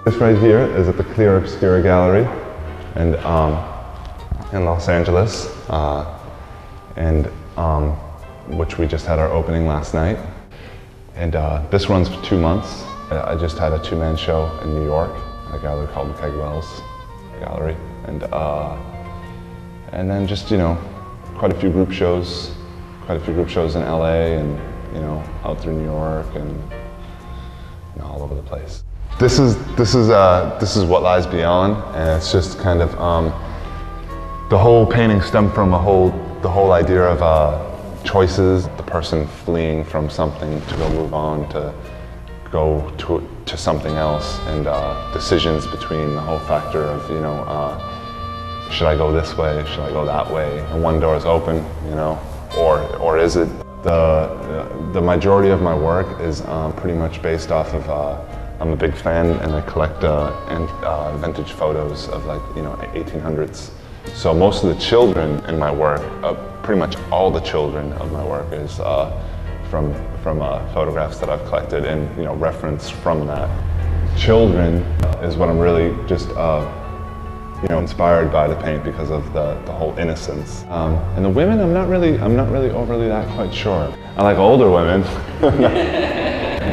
This right here is at the Clear Obscura Gallery and in Los Angeles, which we just had our opening last night. And this runs for 2 months. I just had a two-man show in New York at a gallery called McKeag-Wells Gallery, and then just, you know, quite a few group shows in LA, and, you know, out through New York and, you know, all over the place. This is What Lies Beyond, and it's just kind of the whole painting stemmed from the whole idea of choices, the person fleeing from something to go move on, to go to something else, and decisions between the whole factor of, you know, should I go this way, should I go that way, and one door is open, you know, or is it? The majority of my work is pretty much based off of, I'm a big fan and I collect vintage photos of, like, you know, 1800s. So most of the children in my work, pretty much all the children of my work is from photographs that I've collected and, you know, reference from that. Children is what I'm really just, you know, inspired by to paint because of the whole innocence. And the women, I'm not really overly that quite sure. I like older women.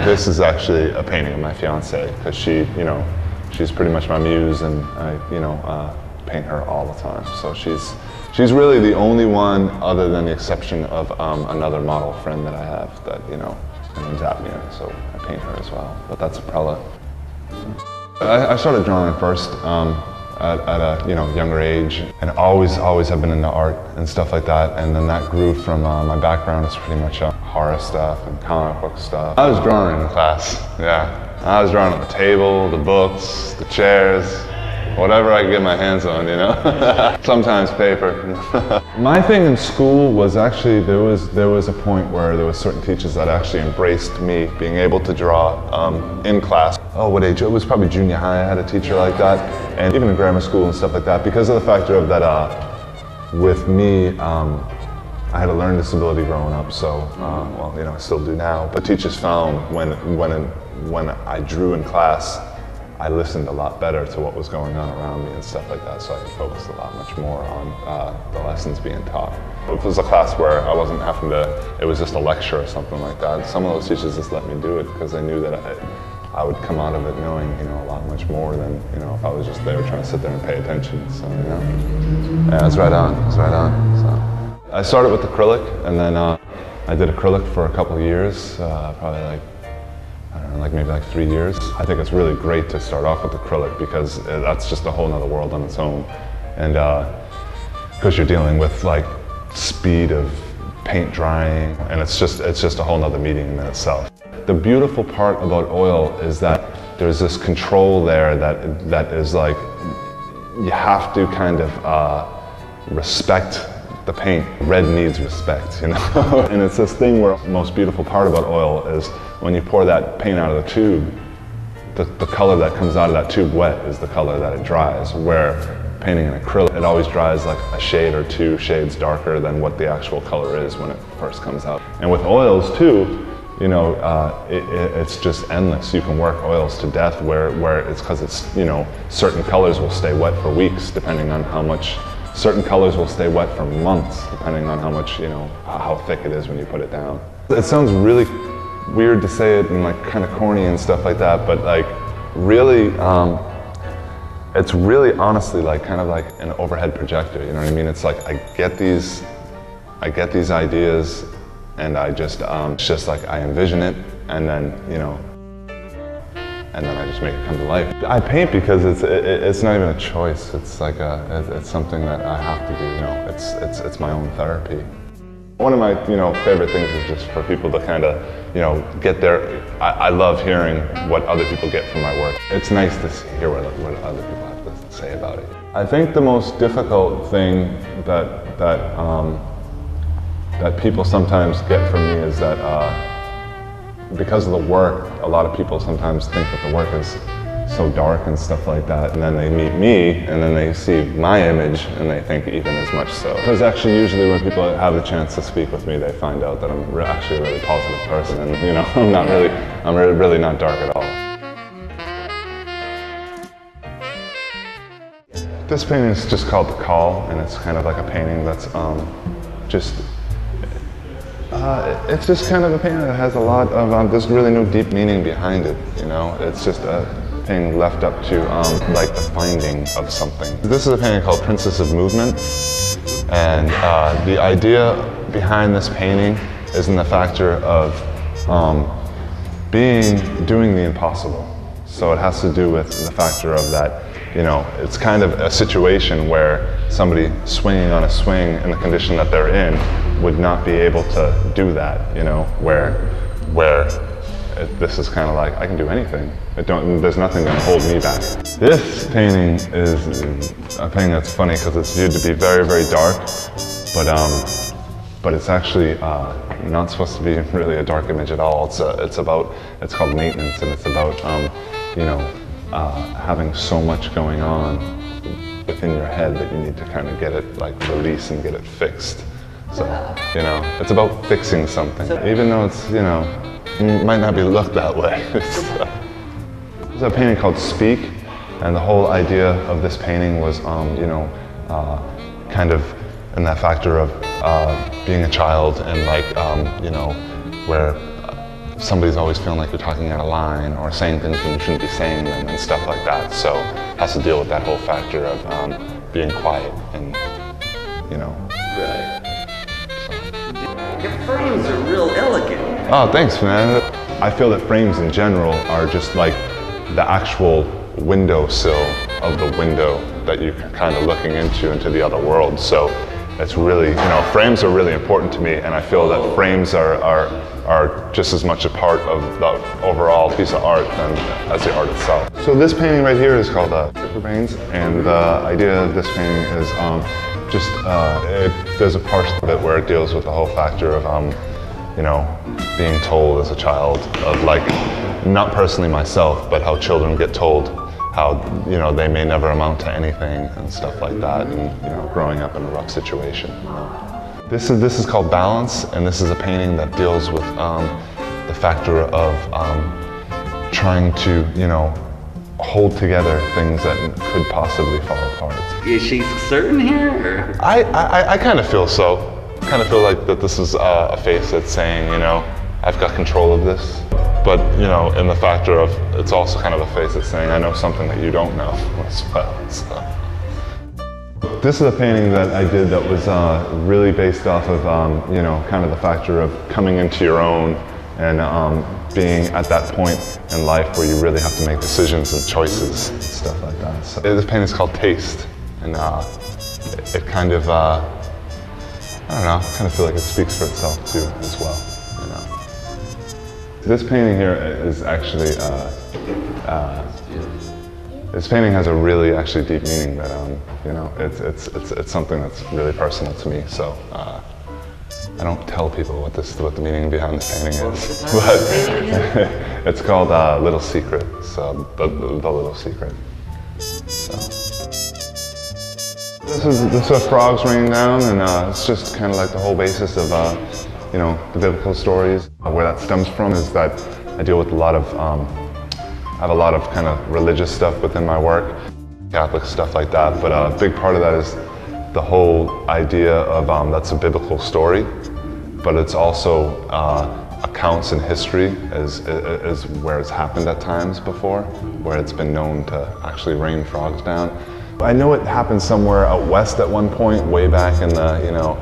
This is actually a painting of my fiance, because she, you know, she's pretty much my muse, and I, you know, paint her all the time. So she's really the only one, other than the exception of another model friend that I have that, you know, her name's Apnea, so I paint her as well. But that's Padilla. I started drawing first at a, you know, younger age, and always have been into art and stuff like that. And then that grew from my background is pretty much horror stuff and comic book stuff. I was drawing in class, yeah. I was drawing on the table, the books, the chairs, whatever I could get my hands on, you know. Sometimes paper. My thing in school was actually, there was a point where there was certain teachers that actually embraced me being able to draw in class. Oh, what age? It was probably junior high. I had a teacher like that, and even in grammar school and stuff like that, because of the factor of that. With me, I had a learning disability growing up, so well, you know, I still do now. But teachers found when I drew in class, I listened a lot better to what was going on around me and stuff like that, so I could focus a lot much more on the lessons being taught. If it was a class where I wasn't having to, it was just a lecture or something like that, some of those teachers just let me do it because they knew that I would come out of it knowing, you know, a lot much more than, you know, if I was just there trying to sit there and pay attention. So, you know, yeah, it's right on, it's right on. So I started with acrylic, and then I did acrylic for a couple of years, probably like, I don't know, like maybe like 3 years. I think it's really great to start off with acrylic because that's just a whole nother world on its own. And because you're dealing with like speed of paint drying, and it's just a whole nother medium in itself. The beautiful part about oil is that there's this control there that is like, you have to kind of respect the paint. Red needs respect, you know? And it's this thing where the most beautiful part about oil is when you pour that paint out of the tube, the color that comes out of that tube wet is the color that it dries, where painting in acrylic, it always dries like a shade or 2 shades darker than what the actual color is when it first comes out. And with oils too, you know, it's just endless. You can work oils to death where it's because it's, you know, certain colors will stay wet for weeks depending on how much. Certain colors will stay wet for months, depending on how much, you know, how thick it is when you put it down. It sounds really weird to say it and like kind of corny and stuff like that, but like really, it's really honestly like kind of like an overhead projector, you know what I mean? It's like I get these ideas, and I just, it's just like I envision it, and then, you know, and then I just make it come to life. I paint because it's not even a choice. It's like it's something that I have to do. You know, it's my own therapy. One of my, you know, favorite things is just for people to kind of, you know, get their. I love hearing what other people get from my work. It's nice to hear what other people have to say about it. I think the most difficult thing that people sometimes get from me is that. Because of the work, a lot of people sometimes think that the work is so dark and stuff like that, and then they meet me, and then they see my image, and they think even as much so. Because actually, usually when people have the chance to speak with me, they find out that I'm actually a really positive person, and, you know, I'm really not dark at all. This painting is just called The Call, and it's kind of like a painting that's it's just kind of a painting that has a lot of, there's really no deep meaning behind it, you know? It's just a painting left up to like the finding of something. This is a painting called Princess of Movement, and the idea behind this painting is in the factor of doing the impossible. So it has to do with the factor of that, you know, it's kind of a situation where somebody swinging on a swing in the condition that they're in would not be able to do that, you know, where this is kind of like, I can do anything. There's nothing going to hold me back. This painting is a painting that's funny because it's viewed to be very, very dark, but it's actually not supposed to be really a dark image at all. It's called maintenance, and it's about, you know, having so much going on within your head that you need to kind of get it like released and get it fixed. So, you know, it's about fixing something. Even though it's, you know, it might not be looked that way. There's a painting called Speak, and the whole idea of this painting was, you know, kind of in that factor of being a child and like, you know, where somebody's always feeling like you're talking out of line or saying things when you shouldn't be saying them and stuff like that. So it has to deal with that whole factor of being quiet and, you know. Right. Your frames are real elegant. Oh, thanks, man. I feel that frames in general are just like the actual windowsill of the window that you're kind of looking into the other world. So it's really, you know, frames are really important to me, and I feel that frames are just as much a part of the overall piece of art as the art itself. So this painting right here is called Trigger Pains, and the idea of this painting is there's a part of it where it deals with the whole factor of, you know, being told as a child of like, not personally myself, but how children get told how, you know, they may never amount to anything and stuff like that, and, you know, growing up in a rough situation. You know. This is called Balance, and this is a painting that deals with the factor of trying to, you know, hold together things that could possibly fall apart. Is she certain here? Or? I kind of feel so. I kind of feel like that this is a face that's saying, you know, I've got control of this. But, you know, in the factor of, it's also kind of a face that's saying, I know something that you don't know as well. So. This is a painting that I did that was really based off of, you know, kind of the factor of coming into your own and being at that point in life where you really have to make decisions and choices and stuff like that. So, this painting is called Taste, and it kind of, I don't know, I kind of feel like it speaks for itself too as well. You know. This painting here is actually, this painting has a really actually deep meaning that, you know, it's something that's really personal to me. So I don't tell people what the meaning behind this painting is, but it's called Little Secret. So the Little Secret. So. This is frogs raining down, and it's just kind of like the whole basis of, you know, the biblical stories. Where that stems from is that I deal with a lot of, I have a lot of kind of religious stuff within my work, Catholic stuff like that, but a big part of that is the whole idea of that's a biblical story, but it's also accounts in history is where it's happened at times before, where it's been known to actually rain frogs down. I know it happened somewhere out west at one point, way back in the, you know,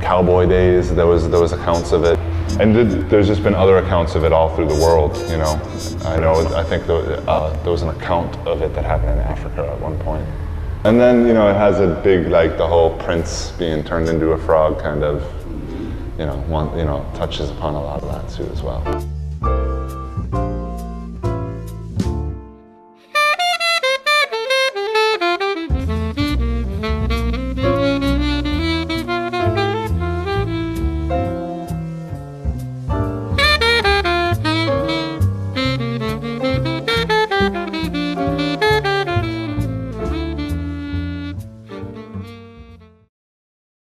cowboy days. There was accounts of it, and there's just been other accounts of it all through the world. You know, I think there was an account of it that happened in Africa at one point. And then, you know, it has a big, like, the whole prince being turned into a frog kind of, you know, touches upon a lot of that too as well.